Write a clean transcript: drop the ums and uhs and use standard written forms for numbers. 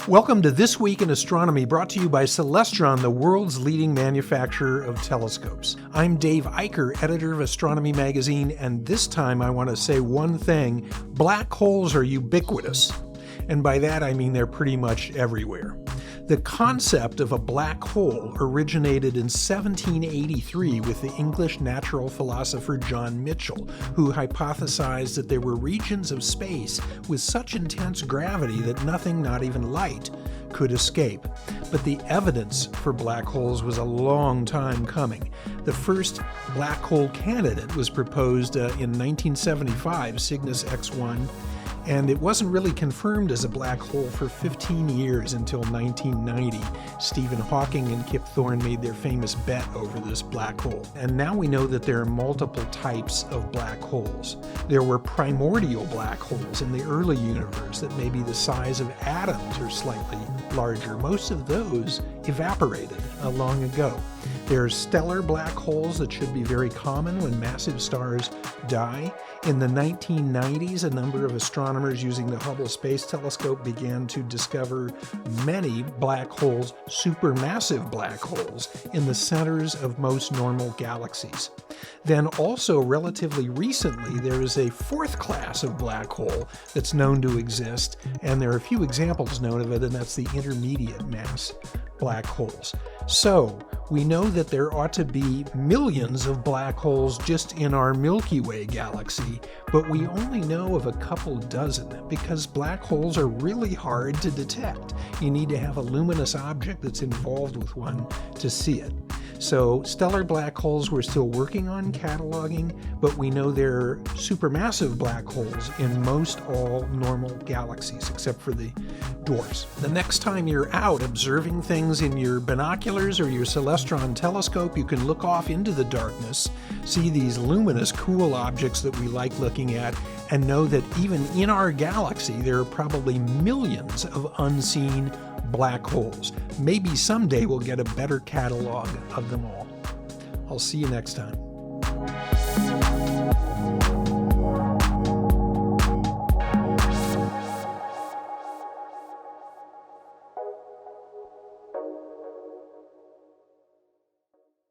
Welcome to This Week in Astronomy, brought to you by Celestron, the world's leading manufacturer of telescopes. I'm Dave Eicher, editor of Astronomy magazine, and this time I want to say one thing: black holes are ubiquitous. And by that I mean they're pretty much everywhere. The concept of a black hole originated in 1783 with the English natural philosopher John Michell, who hypothesized that there were regions of space with such intense gravity that nothing, not even light, could escape. But the evidence for black holes was a long time coming. The first black hole candidate was proposed in 1975, Cygnus X-1, and it wasn't really confirmed as a black hole for 15 years until 1990. Stephen Hawking and Kip Thorne made their famous bet over this black hole. And now we know that there are multiple types of black holes. There were primordial black holes in the early universe that may be the size of atoms or slightly larger. Most of those evaporated long ago. There are stellar black holes that should be very common when massive stars die. In the 1990s, a number of astronomers using the Hubble Space Telescope began to discover many black holes, supermassive black holes, in the centers of most normal galaxies. Then also relatively recently, there is a fourth class of black hole that's known to exist, and there are a few examples known of it, and that's the intermediate mass black holes. So we know that there ought to be millions of black holes just in our Milky Way galaxy, but we only know of a couple dozen because black holes are really hard to detect. You need to have a luminous object that's involved with one to see it. So stellar black holes we're still working on cataloging, but we know there are supermassive black holes in most all normal galaxies, except for the dwarfs. The next time you're out observing things in your binoculars or your Celestron telescope, you can look off into the darkness, see these luminous, cool objects that we like looking at, and know that even in our galaxy there are probably millions of unseen black holes. Maybe someday we'll get a better catalog of them all. I'll see you next time.